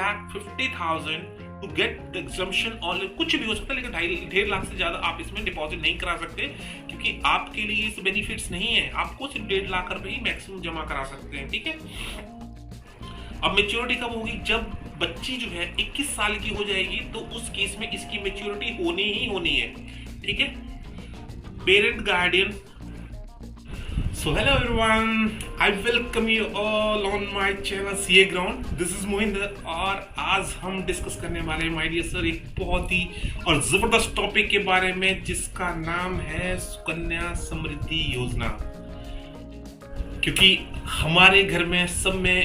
1,50,000 to get the exemption, और कुछ भी हो सकता है, लेकिन 2.5 लाख से ज्यादा आप इसमें डिपॉजिट नहीं करा सकते, क्योंकि आपके लिए इस बेनिफिट्स नहीं है। आपको सिर्फ 1.5 लाख रुपए ही मैक्सिमम जमा करा सकते हैं, ठीक है। अब मेच्योरिटी कब होगी? जब बच्ची जो है 21 साल की हो जाएगी, तो उस केस में इसकी मेच्योरिटी होनी ही होनी है, ठीक है। Parent guardian. So hello everyone, I welcome you all on my channel CA Ground. This is Mohinder, और आज हम डिस्कस करने वाले हैं माय डियर सर एक बहुत ही और जबरदस्त टॉपिक के बारे में, जिसका नाम है सुकन्या समृद्धि योजना। क्योंकि हमारे घर में सब में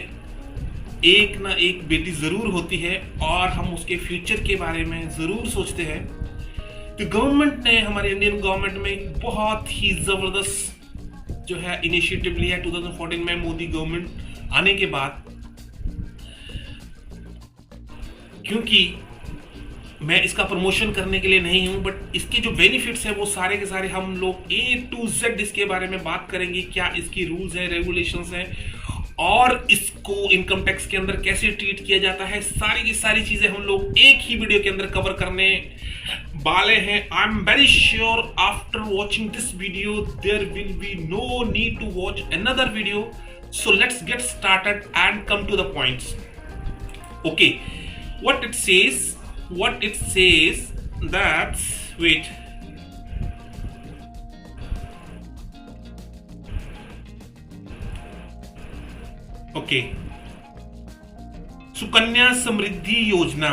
एक ना एक बेटी जरूर होती है और हम उसके फ्यूचर के बारे में जरूर सोचते हैं। तो गवर्नमेंट ने, हमारे इंडियन गवर्नमेंट में एक बहुत ही जबरदस्त जो है इनिशिएटिव लिया 2014 में मोदी गवर्नमेंट आने के बाद। क्योंकि मैं इसका प्रमोशन करने के लिए नहीं हूं, बट इसके जो बेनिफिट्स है वो सारे के सारे हम लोग A to Z इसके बारे में बात करेंगे। क्या इसकी रूल्स है, रेगुलेशंस है, और इसको इनकम टैक्स के अंदर कैसे ट्रीट किया जाता है, सारी की सारी चीजें हम लोग एक ही वीडियो के अंदर कवर करने वाले हैं। I am very sure after watching this video there will be no need to watch another video. So let's get started and come to the points. Okay, what it says that's, wait, okay, Sukanya Samriddhi Yojana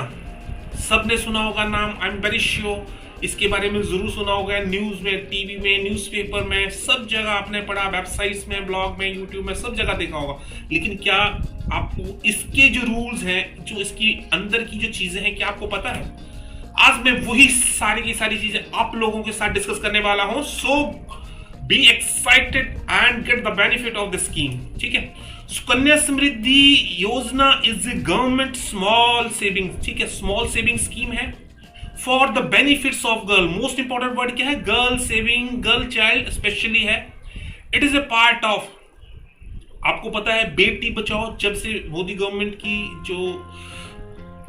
सबने सुना होगा नाम, आई am very sure इसके बारे में जरूर सुना होगा। न्यूज में, टीवी में, न्यूज़पेपर में, सब जगह आपने पढ़ा, वेबसाइट्स में, ब्लॉग में, यूट्यूब में, सब जगह देखा होगा। लेकिन क्या आपको इसके जो रूल्स हैं, जो इसकी अंदर की जो चीजें हैं, क्या आपको पता है? आज मैं वही सारी की सारी चीजें आप लोगों के साथ डिस्कस करने वाला हूं। So be excited and get the benefit of the scheme, ठीक है। Sukanya Samriddhi Yojana is a government small saving, ठीक है, स्मॉल सेविंग स्कीम है for the benefits of girl. Most important word क्या है? Girl saving, girl child specially है। It is a part of, आपको पता है बेटी बचाओ, जब से मोदी गवर्नमेंट की जो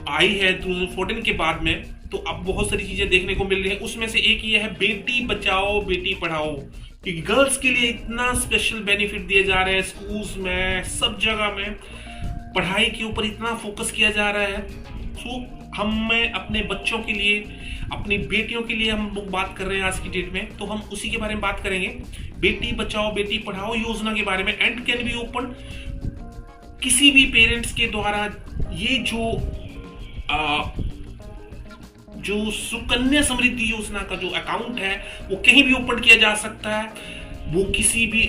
आई है 2014 के बाद में, तो अब बहुत सारी चीजें देखने को मिल रही है। उसमें से एक ये है बेटी बचाओ बेटी पढ़ाओ, क्योंकि गर्ल्स के लिए इतना स्पेशल बेनिफिट दिए जा रहे हैं। स्कूल्स में, सब जगह में पढ़ाई के ऊपर इतना फोकस किया जा रहा है। सो हमें अपने बच्चों के लिए, अपनी बेटियों के लिए हम लोग बात कर रहे हैं आज की डेट में, तो हम उसी के बारे में बात करेंगे, बेटी बचाओ बेटी पढ़ाओ योजना के बारे में। एंड कैन बी ओपन, किसी भी पेरेंट्स के द्वारा ये जो सुकन्या समृद्धि योजना का जो अकाउंट है वो कहीं भी ओपन किया जा सकता है। वो किसी भी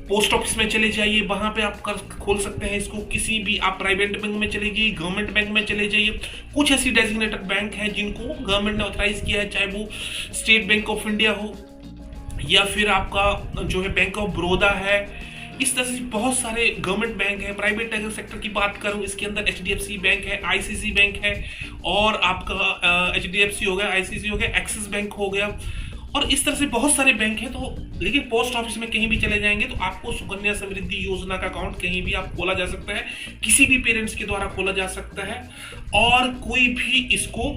पोस्ट ऑफिस में चले जाइए, वहां पे आप खोल सकते हैं इसको। किसी भी आप प्राइवेट बैंक में चले जाइए, गवर्नमेंट बैंक में चले जाइए। कुछ ऐसी डेजिग्नेटेड बैंक है जिनको गवर्नमेंट ने ऑथराइज किया है, चाहे वो स्टेट बैंक ऑफ इंडिया हो या फिर आपका जो है बैंक ऑफ बड़ौदा है। इस तरह से बहुत सारे गवर्नमेंट बैंक है। प्राइवेट सेक्टर की बात करूं, इसके अंदर HDFC बैंक है, ICC बैंक है, और आपका HDFC हो गया, ICC हो गया, एक्सिस बैंक हो गया, और इस तरह से बहुत सारे बैंक हैं। तो लेकिन पोस्ट ऑफिस में कहीं भी चले जाएंगे तो आपको सुकन्या समृद्धि योजना का अकाउंट कहीं भी आप खोला जा सकता है, किसी भी पेरेंट्स के द्वारा खोला जा सकता है, और कोई भी इसको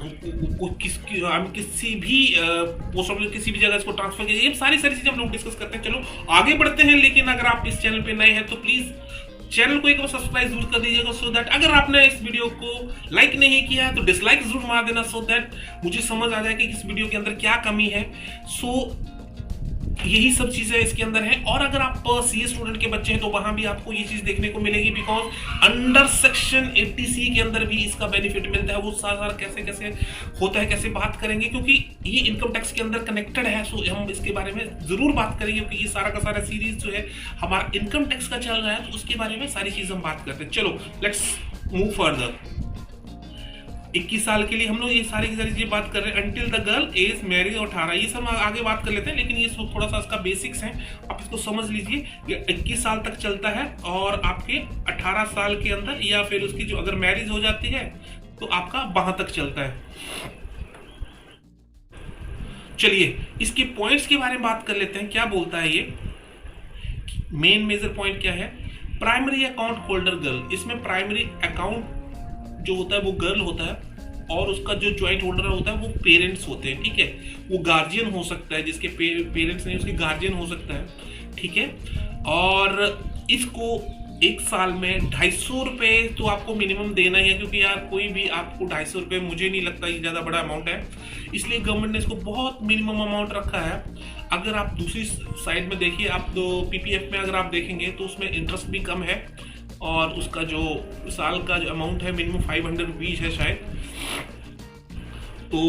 किसी भी पोस्ट ऑफिस, किसी भी जगह इसको ट्रांसफर कीजिए। ये सारी चीजें हम लोग डिस्कस करते हैं। चलो आगे बढ़ते हैं। लेकिन अगर आप इस चैनल पे नए हैं तो प्लीज चैनल को एक बार सब्सक्राइब जरूर कर दीजिएगा, सो दैट अगर आपने इस वीडियो को लाइक नहीं किया है तो डिसलाइक जरूर मार देना, सो दैट मुझे समझ आ जाए कि इस वीडियो के अंदर क्या कमी है। सो यही सब चीजें इसके अंदर है। और अगर आप सीए स्टूडेंट के बच्चे हैं तो वहां भी आपको ये चीज देखने को मिलेगी, बिकॉज अंडर सेक्शन 80C के अंदर भी इसका बेनिफिट मिलता है। वो सारा कैसे कैसे होता है, कैसे बात करेंगे, क्योंकि ये इनकम टैक्स के अंदर कनेक्टेड है। सो हम इसके बारे में जरूर बात करेंगे, क्योंकि ये सारा का सारा सीरीज जो है हमारा इनकम टैक्स का चल रहा है, तो उसके बारे में सारी चीज हम बात करते हैं। चलो लेट्स मूव फर्दर। 21 साल के लिए हम लोग ये सारी की सारी चीजें बात कर रहे हैं। Until the girl age marriage 18, ये सब आगे बात कर लेते हैं, लेकिन ये थोड़ा सा इसका बेसिक्स है, आप इसको समझ लीजिए। ये 21 साल तक चलता है, और आपके 18 साल के अंदर या फिर उसकी जो अगर मैरिज हो जाती है तो आपका वहां तक चलता है। चलिए इसके पॉइंट्स के बारे में बात कर लेते हैं। क्या बोलता है ये मेन मेजर पॉइंट क्या है? प्राइमरी अकाउंट होल्डर गर्ल, इसमें प्राइमरी अकाउंट जो होता है वो गर्ल होता है और उसका जो ज्वाइंट होल्डर होता है वो पेरेंट्स होते हैं, ठीक है। वो गार्जियन हो सकता है, जिसके पेरेंट्स नहीं उसके गार्जियन हो सकता है, ठीक है। और इसको एक साल में 250 रुपये तो आपको मिनिमम देना ही है, क्योंकि यार कोई भी आपको 250 रुपये, मुझे नहीं लगता ये ज़्यादा बड़ा अमाउंट है, इसलिए गवर्नमेंट ने इसको बहुत मिनिमम अमाउंट रखा है। अगर आप दूसरी साइड में देखिए, आप तो पीपीएफ में अगर आप देखेंगे तो उसमें इंटरेस्ट भी कम है और उसका जो साल का जो अमाउंट है मिनिमम 500 रुपीज़ है शायद। तो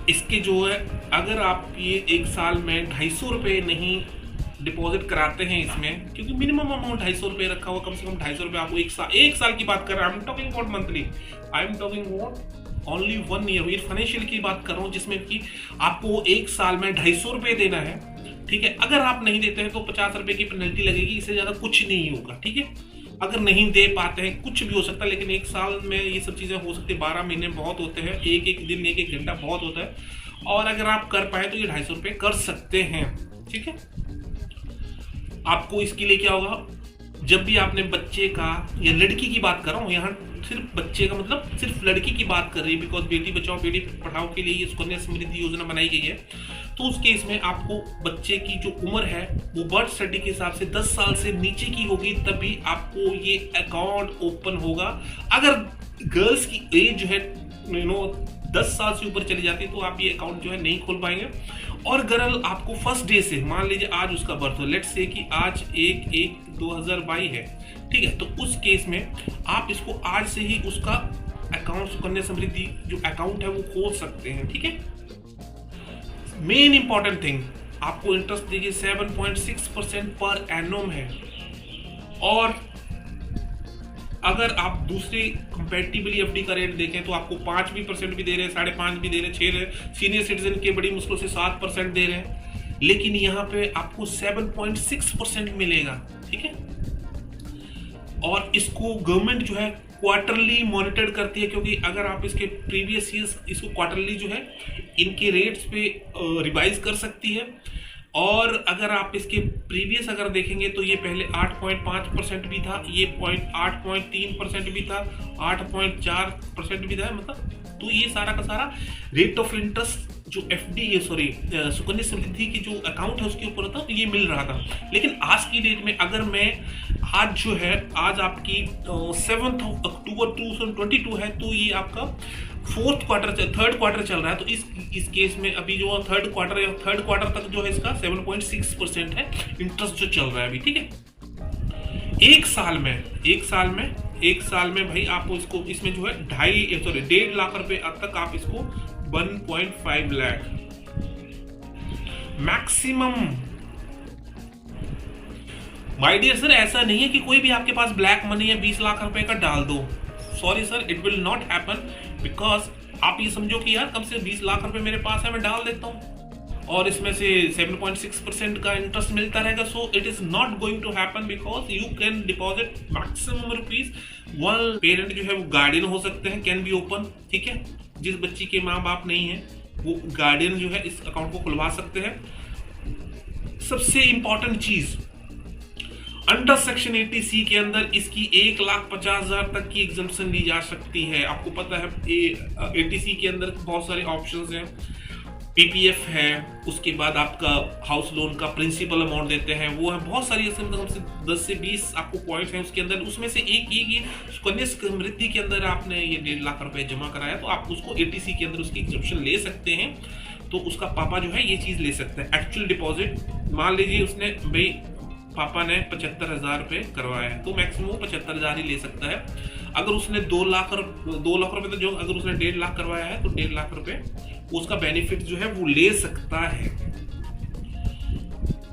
इसके जो है, अगर आप ये एक साल में 250 रुपये नहीं डिपॉजिट कराते हैं इसमें, क्योंकि मिनिमम अमाउंट 250 रुपये रखा हुआ, कम से कम 250 रुपये आपको एक साल की बात कर रहा हूँ, I am talking about monthly, I am talking about only 1 year, ये फाइनेंशियल की बात कर रहा हूँ, जिसमें कि आपको एक साल में 250 रुपये देना है, ठीक है। अगर आप नहीं देते हैं तो 50 रुपये की पेनल्टी लगेगी, इससे ज़्यादा कुछ नहीं होगा, ठीक है। अगर नहीं दे पाते हैं कुछ भी हो सकता है, लेकिन एक साल में ये सब चीज़ें हो सकती है, 12 महीने बहुत होते हैं, एक दिन 1 घंटा बहुत होता है, और अगर आप कर पाए तो ये 250 रुपये कर सकते हैं, ठीक है। आपको इसके लिए क्या होगा, जब भी आपने बच्चे का या लड़की की बात कर रहा हूँ, यहाँ सिर्फ बच्चे का मतलब सिर्फ लड़की की बात कर रही है, बिकॉज बेटी बचाओ बेटी पढ़ाओ के लिए ये सुकन्या समृद्धि योजना बनाई गई है। तो उस केस में आपको बच्चे की जो उम्र है वो बर्थ सर्टिफिकेट के हिसाब से 10 साल से नीचे की होगी, तभी आपको ये अकाउंट ओपन होगा। अगर गर्ल्स की एज जो है 10 साल से ऊपर चली जाती है तो आप ये अकाउंट जो है नहीं खोल पाएंगे। और गर्ल आपको फर्स्ट डे से, मान लीजिए आज उसका बर्थ हो, लेट्स से कि आज 1/1/2022 है, ठीक है, तो उस केस में आप इसको आज से ही उसका अकाउंट सुकन्या समृद्धि जो अकाउंट है वो खोल सकते हैं, ठीक है। मेन इंपॉर्टेंट थिंग, आपको इंटरेस्ट देखिए 7.6% पर एनम है, और अगर आप दूसरी कंपैरेटिवली एफडी का रेट देखें तो आपको 5% भी दे रहे हैं, 5.5% भी दे रहे हैं, 6 रहे, सीनियर सिटीजन के बड़ी मुश्किल से 7% दे रहे हैं, लेकिन यहाँ पे आपको 7.6% मिलेगा, ठीक है। और इसको गवर्नमेंट जो है क्वार्टरली मॉनिटर करती है, क्योंकि अगर आप इसके प्रीवियस ईयर्स इसको क्वार्टरली जो है इनके रेट्स पे रिवाइज कर सकती है। और अगर आप इसके प्रीवियस अगर देखेंगे तो ये पहले 8.5% भी था, ये 8.3% भी था, 8.4% भी था, मतलब तो ये सारा का सारा रेट ऑफ इंटरेस्ट जो एफडी सुकन्या समृद्धि की जो अकाउंट है उसके ऊपर था, तो ये मिल रहा था। लेकिन आज की डेट में अगर मैं आज जो है, आज आपकी 7 अक्टूबर 2022 है, तो ये आपका थर्ड क्वार्टर चल रहा है। तो इस केस में अभी जो थर्ड क्वार्टर तक जो है इसका 7.6% है इंटरेस्ट जो चल रहा है अभी, ठीक है। एक साल में भाई आप इसको इसमें जो है 1.5 लाख रुपए अब तक आप इसको 1.5 lakh maximum. My dear sir, ऐसा नहीं है कि कोई भी आपके पास ब्लैक मनी है 20 लाख रुपए का डाल दो, sorry sir, it will not happen, because आप ये समझो कि यार कम से 20 लाख रुपए मेरे पास है, मैं डाल देता हूँ और इसमें से 7.6% का इंटरेस्ट मिलता रहेगा। So it is not going to happen, because you can deposit maximum rupees. One parent जो है वो गार्डियन हो सकते हैं, कैन बी ओपन, ठीक है। जिस बच्ची के माँ बाप नहीं है वो गार्डियन जो है इस अकाउंट को खुलवा सकते हैं। सबसे इंपॉर्टेंट चीज, अंडर सेक्शन 80C के अंदर इसकी 1,50,000 तक की एग्जम्पशन ली जा सकती है। आपको पता है 80C के अंदर बहुत सारे ऑप्शंस हैं, पीपीएफ है, उसके बाद आपका हाउस लोन का प्रिंसिपल अमाउंट देते हैं, वो है बहुत सारी, मतलब 10 से 20 आपको पॉइंट्स हैं उसके अंदर। उसमें से एक ये सुकन्या समृद्धि के अंदर आपने ये 1.5 लाख रुपए जमा कराया तो आप उसको 80C के अंदर उसकी एग्जम्पशन ले सकते हैं। तो उसका पापा जो है ये चीज ले सकते हैं। एक्चुअल डिपॉजिट मान लीजिए उसने भाई पापा ने 75,000 रुपए करवाया है तो मैक्सिमम 75,000 ही ले सकता है। अगर उसने 2 लाख रुपए तो जो अगर उसने 1.5 लाख करवाया है तो 1.5 लाख रुपए उसका बेनिफिट जो है वो ले सकता है।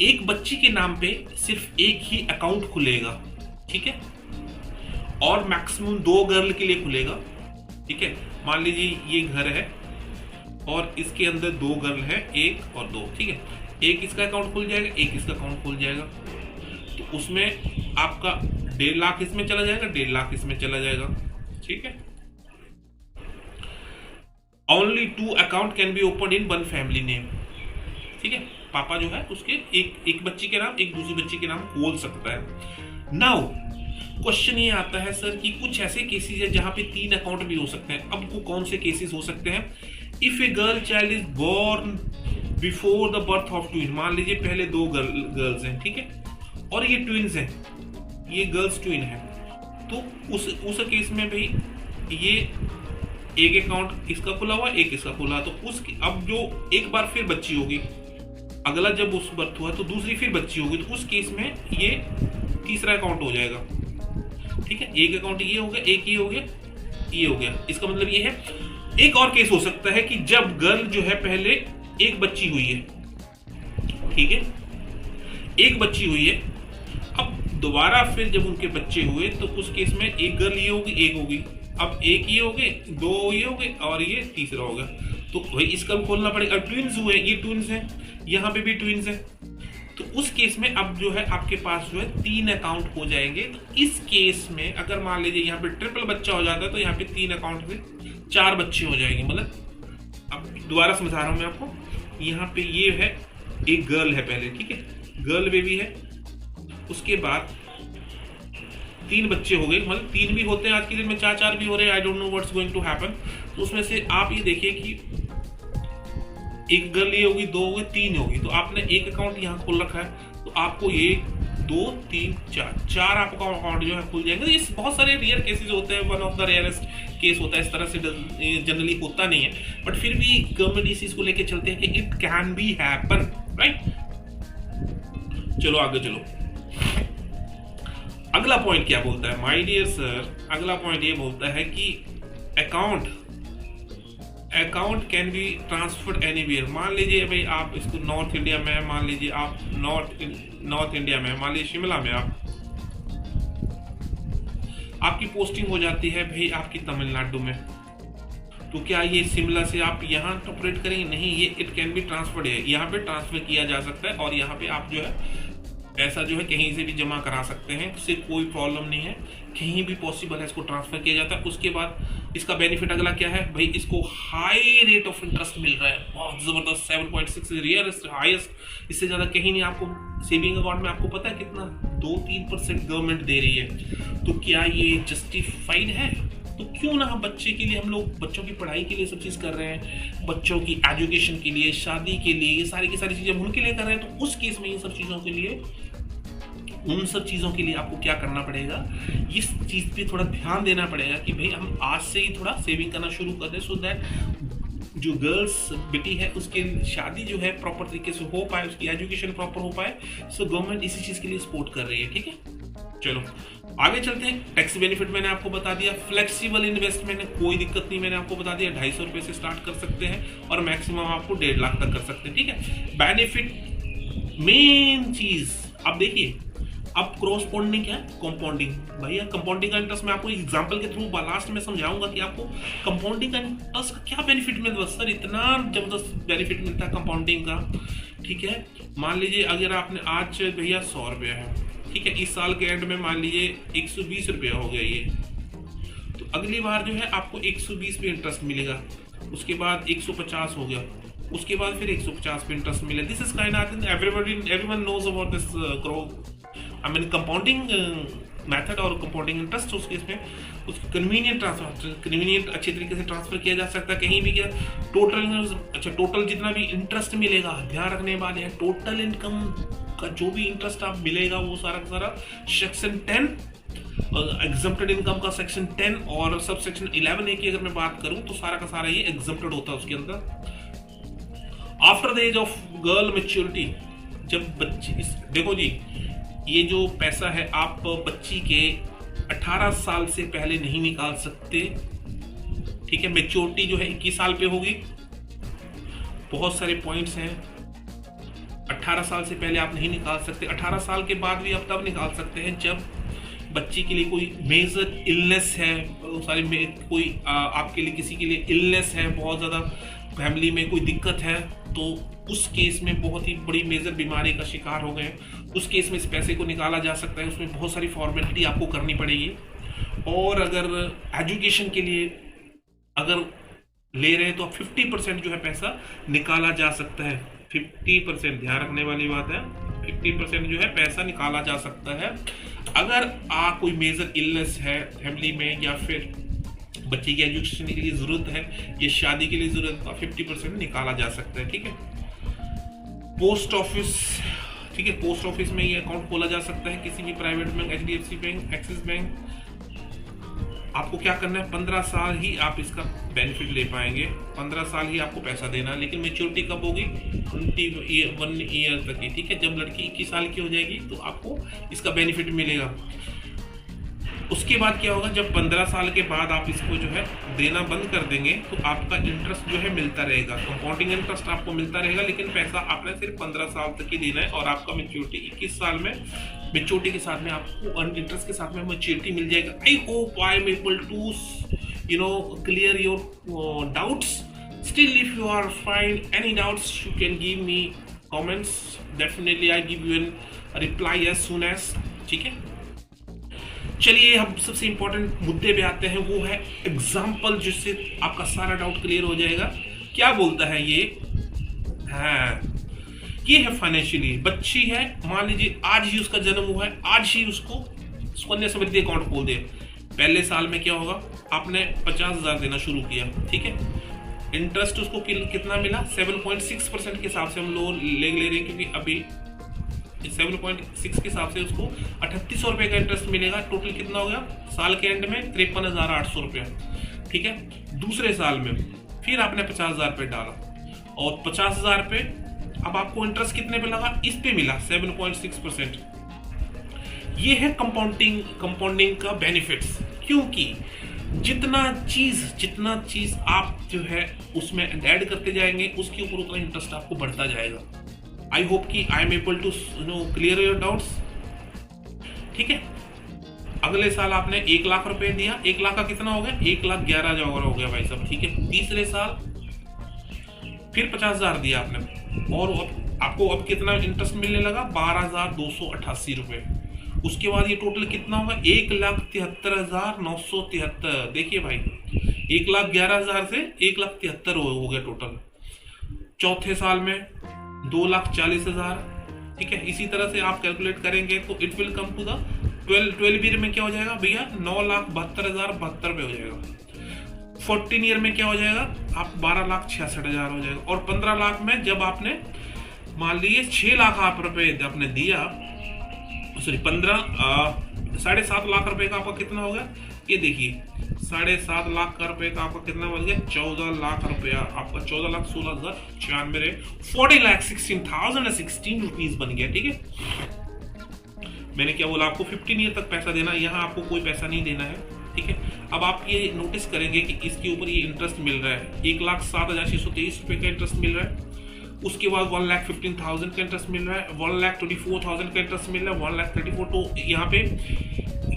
एक बच्ची के नाम पे सिर्फ एक ही अकाउंट खुलेगा, ठीक है, और मैक्सिमम 2 गर्ल के लिए खुलेगा, ठीक है। मान लीजिए ये घर है और इसके अंदर 2 गर्ल है, 1 और 2, ठीक है। एक इसका अकाउंट खुल जाएगा, एक इसका अकाउंट खुल जाएगा, तो उसमें आपका 1.5 लाख इसमें चला जाएगा, 1.5 लाख इसमें चला जाएगा, ठीक है। Only 2 account can be open in 1 family name, ठीक है। पापा जो है उसके एक बच्ची के नाम एक दूसरी बच्ची के नाम खोल सकता है। नाउ क्वेश्चन ये आता है सर कि कुछ ऐसे केसेस है जहां पे 3 अकाउंट भी हो सकते हैं। अब वो कौन से केसेस हो सकते हैं? If a girl child is born before the birth of twin, मान लीजिए पहले 2 गर्ल्स हैं, ठीक है, और ये ट्विन्स हैं, ये गर्ल्स ट्विन है, तो उस केस में भाई ये एक अकाउंट इसका खुला हुआ, एक इसका खुला, तो उसकी अब जो एक बार फिर बच्ची होगी, अगला जब उस बर्थ हुआ तो दूसरी फिर बच्ची होगी, तो उस केस में ये तीसरा अकाउंट हो जाएगा, ठीक है। एक अकाउंट ये हो गया, एक ये हो गया, ये हो गया। इसका मतलब ये है। एक और केस हो सकता है कि जब गर्ल जो है पहले एक बच्ची हुई है, ठीक है, एक बच्ची हुई है, अब दोबारा फिर जब उनके बच्चे हुए तो उस केस में एक गर्ल ये होगी, एक होगी, अब एक ये हो गए, 2 ये हो गए और ये तीसरा होगा, तो भाई इसका खोलना पड़ेगा। ट्विन्स हुए, ये ट्विन्स हैं, यहाँ पे भी ट्विन्स हैं, तो उस केस में अब जो है आपके पास जो है 3 अकाउंट हो जाएंगे। तो इस केस में अगर मान लीजिए यहाँ पे ट्रिपल बच्चा हो जाता है तो यहाँ पे 3 अकाउंट से 4 बच्चे हो जाएंगे। मतलब अब दोबारा समझा रहा हूं मैं आपको, यहाँ पे ये है एक गर्ल है पहले, ठीक है, गर्ल बेबी है, उसके बाद 3 बच्चे हो गए, मतलब 3 भी होते हैं आज के दिन में, 4 भी हो रहे हैं, I don't know what's going to happen. तो उसमें से आप ये देखिए कि एक गर्ल ये होगी, 2 हो गए, 3 होगी, तो आपने एक अकाउंट यहाँ खोल रखा है, तो आपको 1 2 3 4 आपका अकाउंट जो है खुल जाएंगे। तो ये बहुत सारे रेयर केसेस होते हैं, one of the rarest case होता है, इस तरह से जनरली होता नहीं है, बट फिर भी गवर्नमेंट इस चीज को लेके चलते हैं कि it can be happen, right. चलो आगे चलो, अगला पॉइंट क्या बोलता है माय डियर सर? अगला पॉइंट ये बोलता है कि account can be transferred anywhere. मान लीजिए भाई आप इसको नॉर्थ इंडिया में है, मान लीजिए आप नॉर्थ इंडिया में, मान लीजिए शिमला में आपकी पोस्टिंग हो जाती है भाई आपकी तमिलनाडु में, तो क्या ये शिमला से आप यहाँ ऑपरेट करेंगे? नहीं, ये इट कैन बी ट्रांसफर्ड है, यहाँ पे ट्रांसफर किया जा सकता है और यहाँ पे आप जो है पैसा जो है कहीं से भी जमा करा सकते हैं, इससे कोई प्रॉब्लम नहीं है, कहीं भी पॉसिबल है, इसको ट्रांसफर किया जाता है। उसके बाद इसका बेनिफिट अगला क्या है भाई, इसको हाई रेट ऑफ इंटरेस्ट मिल रहा है, बहुत जबरदस्त 7.6 रियरेस्ट हाईएस्ट, इससे ज्यादा कहीं नहीं। आपको सेविंग अकाउंट में आपको पता है कितना 2-3% गवर्नमेंट दे रही है, तो क्या ये जस्टिफाइड है? तो क्यों ना हम बच्चे के लिए, हम लोग बच्चों की पढ़ाई के लिए सब चीज कर रहे हैं, बच्चों की एजुकेशन के लिए, शादी के लिए, ये सारी की सारी चीजें उनके लिए कर रहे हैं, तो उस केस में इन सब चीजों के लिए, उन सब चीजों के लिए आपको क्या करना पड़ेगा, इस चीज पे थोड़ा ध्यान देना पड़ेगा कि भाई हम आज से ही थोड़ा सेविंग करना शुरू कर दें, सो दैट जो गर्ल्स बेटी है उसकी शादी जो है प्रॉपर तरीके से हो पाए, उसकी एजुकेशन प्रॉपर हो पाए। सो गवर्नमेंट इसी चीज के लिए सपोर्ट कर रही है, ठीक है। चलो आगे चलते हैं। टैक्स बेनिफिट मैंने आपको बता दिया, फ्लेक्सिबल इन्वेस्टमेंट है, कोई दिक्कत नहीं, मैंने आपको बता दिया 250 रुपए से स्टार्ट कर सकते हैं और मैक्सिमम आपको 1.5 लाख तक कर सकते हैं, ठीक है। बेनिफिट मेन चीज अब देखिए, अब क्रॉसपॉन्डिंग क्या है, कंपाउंडिंग। भैया कंपाउंडिंग का इंटरेस्ट मैं आपको एग्जांपल के थ्रू लास्ट में समझाऊंगा कि आपको कंपाउंडिंग का इंटरेस्ट का क्या बेनिफिट मिलता है। सर इतना जबरदस्त बेनिफिट मिलता है कंपाउंडिंग का, ठीक है। मान लीजिए अगर आपने आज भैया 100 रुपया है, ठीक है, इस साल के एंड में मान लीजिए 120 रुपया हो गया ये, तो अगली बार जो है आपको 120 पे इंटरेस्ट मिलेगा, उसके बाद 150 हो गया, उसके बाद फिर 150 पे इंटरेस्ट मिले। This is kind of everyone knows about this compounding method और कंपाउंडिंग इंटरेस्ट। उसके इसमें उसकी कन्वीनियंट अच्छे तरीके से ट्रांसफर किया जा सकता है कहीं भी। क्या टोटल जितना भी इंटरेस्ट मिलेगा, ध्यान रखने वाले हैं, टोटल इनकम का जो भी इंटरेस्ट आप मिलेगा वो सारा का सारा सेक्शन 10 एग्जम्प्टेड इनकम का सेक्शन 10 और सब सेक्शन 11A की अगर मैं बात करूं तो सारा का सारा ये एग्जम्प्टेड होता है उसके अंदर। After the age of girl maturity, जब बच्ची देखो जी, ये जो पैसा है आप बच्ची के 18 साल से पहले नहीं निकाल सकते, ठीक है। मैच्योरिटी जो है 21 साल पे होगी। बहुत सारे पॉइंट्स हैं, 18 साल से पहले आप नहीं निकाल सकते, 18 साल के बाद भी आप तब निकाल सकते हैं जब बच्ची के लिए कोई मेजर इलनेस है, सारे कोई आपके लिए किसी के लिए इलनेस है, बहुत ज़्यादा फैमिली में कोई दिक्कत है, तो उस केस में बहुत ही बड़ी मेजर बीमारी का शिकार हो गए, उस केस में इस पैसे को निकाला जा सकता है। उसमें बहुत सारी फॉर्मेलिटी आपको करनी पड़ेगी। और अगर एजुकेशन के लिए अगर ले रहे हैं तो 50% जो है पैसा निकाला जा सकता है। 50%, ध्यान रखने वाली बात है, 50% जो है पैसा निकाला जा सकता है अगर कोई मेजर इलनेस है फैमिली में या फिर बच्चे की एजुकेशन के लिए जरूरत है या शादी के लिए जरूरत है, 50% निकाला जा सकता है। ठीक है, पोस्ट ऑफिस, ठीक है, पोस्ट ऑफिस में ये अकाउंट खोला जा सकता है, किसी भी private bank, HDFC bank, axis bank. आपको क्या करना है, 15 साल ही आप इसका बेनिफिट ले पाएंगे, 15 साल ही आपको पैसा देना है, लेकिन मेच्योरिटी कब होगी, 21 ईयर तक की। ठीक है, जब लड़की 21 साल की हो जाएगी तो आपको इसका बेनिफिट मिलेगा। उसके बाद क्या होगा, जब 15 साल के बाद आप इसको जो है देना बंद कर देंगे तो आपका इंटरेस्ट जो है मिलता रहेगा, कंपाउंडिंग इंटरेस्ट आपको मिलता रहेगा, लेकिन पैसा आपने सिर्फ 15 साल तक ही देना है और आपका मेच्योरिटी 21 साल में मेच्योरिटी के साथ में आपको इंटरेस्ट के साथ में मेच्योरिटी मिल जाएगा। I hope I am able to clear your doubts. Still if you are find any doubts you can give me comments, definitely I give you an reply as soon as. ठीक है, चलिए हम सबसे important मुद्दे पे आते हैं, वो है एग्जाम्पल, जिससे आपका सारा डाउट क्लियर हो जाएगा। क्या बोलता है ये, हाँ ये है फाइनेंशियली, बच्ची है, मान लीजिए आज ही उसका जन्म हुआ है, आज ही उसको सुकन्या समृद्धि अकाउंट खोल दिया। पहले साल में क्या होगा, आपने 50,000 देना शुरू किया। ठीक है, इंटरेस्ट उसको कितना मिला, 7.6% के हिसाब से हम लोग ले रहे हैं, क्योंकि अभी 7.6 के हिसाब से उसको 3800 रुपये का इंटरेस्ट मिलेगा। टोटल कितना हो गया साल के एंड में, 53,800 रुपया। ठीक है, दूसरे साल में फिर आपने 50,000 रुपये डाला और 50,000 रुपये अब आपको इंटरेस्ट कितने पे लगा, इस पे मिला 7.6%। ये है कंपाउंडिंग का बेनिफिट्स, क्योंकि जितना चीज आप जो है उसमें ऐड करते जाएंगे उसके ऊपर उतना इंटरेस्ट आपको बढ़ता जाएगा। आई होप कि I am able to clear your doubts. ठीक है, अगले साल आपने 1 लाख रुपए दिया, 1 लाख का कितना हो गया, 1,11,000 हो गया भाई साहब। ठीक है, तीसरे साल फिर 50,000 दिया आपने और आपको अब कितना इंटरेस्ट मिलने लगा, 12,288 रुपए। उसके बाद ये टोटल कितना होगा, 1,73,973। देखिए भाई, 1,11,000 से 1,73,000 हो गया टोटल। चौथे साल में 2,40,000। ठीक है, इसी तरह से आप कैलकुलेट करेंगे तो it will come to the 12 year में क्या हो जाएगा भैया, 9,72,072 पे हो जाएगा। 14 ईयर में क्या हो जाएगा, आप 12,66,000 हो जाएगा। और 15 लाख में जब आपने मान लीजिए 6 लाख आप रुपए आपने दिया, सॉरी 7.5 लाख रुपए का आपका कितना हो गया, ये देखिए 7.5 लाख का रुपए का आपका कितना बन गया, 14 लाख रुपया आपका, 14,16,096 रहे, 40,16,016 रुपीज बन गया। ठीक है, मैंने क्या बोला, आपको 15 ईयर तक पैसा देना, यहाँ आपको कोई पैसा नहीं देना है। ठीक है, अब आप ये नोटिस करेंगे कि इसके ऊपर ये इंटरेस्ट मिल रहा है, 1,07,623 रुपए का इंटरेस्ट मिल रहा है। उसके बाद 1,15,000 का इंटरेस्ट मिल रहा है, 1,24,000 का इंटरेस्ट मिल रहा है, 1,34,000, तो यहाँ पे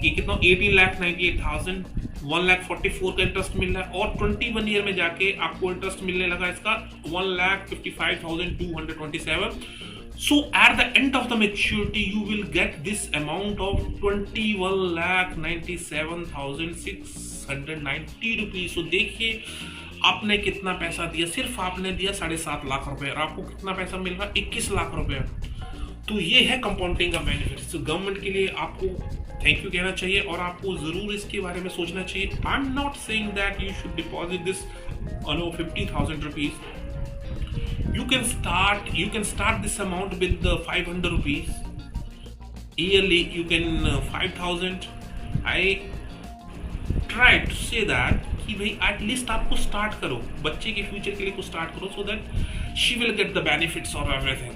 ये कितना, 18,98,000, 1,44,000 का इंटरेस्ट मिल रहा है। और 21 ईयर में जाके आपको इंटरेस्ट मिलने लगा इसका 1,55,227। So at the end of the maturity you will get this amount of 21,97,690 rupees। So देखिए आपने कितना पैसा दिया, सिर्फ आपने दिया 7.5 लाख रुपए और आपको कितना पैसा मिल रहा है, 21 लाख रुपए। तो ये है कंपाउंडिंग का बेनिफिट। तो गवर्नमेंट के लिए आपको थैंक यू कहना चाहिए और आपको जरूर इसके बारे में सोचना चाहिए। I am not saying that you should deposit this on 50,000 rupees. You can start this amount with 500 rupees yearly. You can 5,000. I try to say that कि भाई एटलीस्ट आपको स्टार्ट करो, बच्चे के फ्यूचर के लिए कुछ स्टार्ट करो, so that she will get the benefits of everything।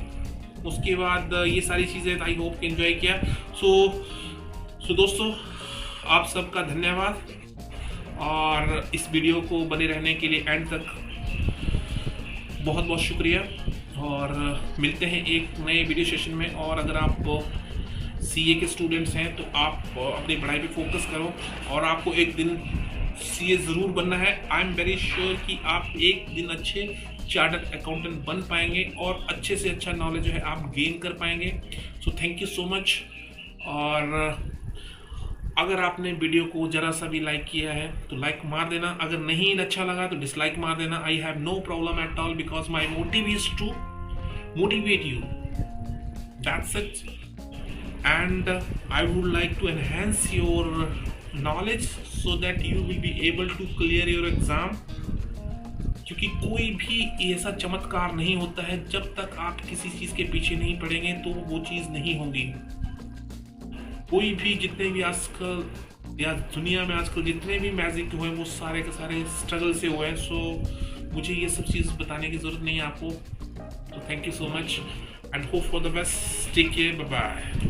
उसके बाद ये सारी चीज़ें आई होप कि एंजॉय किया। सो दोस्तों आप सबका धन्यवाद और इस वीडियो को बने रहने के लिए एंड तक बहुत बहुत शुक्रिया और मिलते हैं एक नए वीडियो सेशन में। और अगर आप सीए के स्टूडेंट्स हैं तो आप अपनी पढ़ाई पे फोकस करो और आपको एक दिन सीए ज़रूर बनना है। आई एम वेरी श्योर कि आप एक दिन अच्छे चार्टर्ड अकाउंटेंट बन पाएंगे और अच्छे से अच्छा नॉलेज जो है आप गेन कर पाएंगे। So thank you so much. और अगर आपने वीडियो को जरा सा भी लाइक किया है तो लाइक मार देना, अगर नहीं अच्छा लगा तो डिसलाइक मार देना। I have no problem at all because my motive is to motivate you. That's it. and I would like to enhance your knowledge so that you will be able to clear your exam. क्योंकि कोई भी ऐसा चमत्कार नहीं होता है, जब तक आप किसी चीज़ के पीछे नहीं पड़ेंगे तो वो चीज़ नहीं होगी। कोई भी जितने भी आजकल या दुनिया में आजकल जितने भी मैजिक हुए वो सारे के सारे स्ट्रगल से हुए हैं। सो मुझे ये सब चीज़ बताने की ज़रूरत नहीं है आपको। तो thank you so much and hope for the best, take care, bye bye.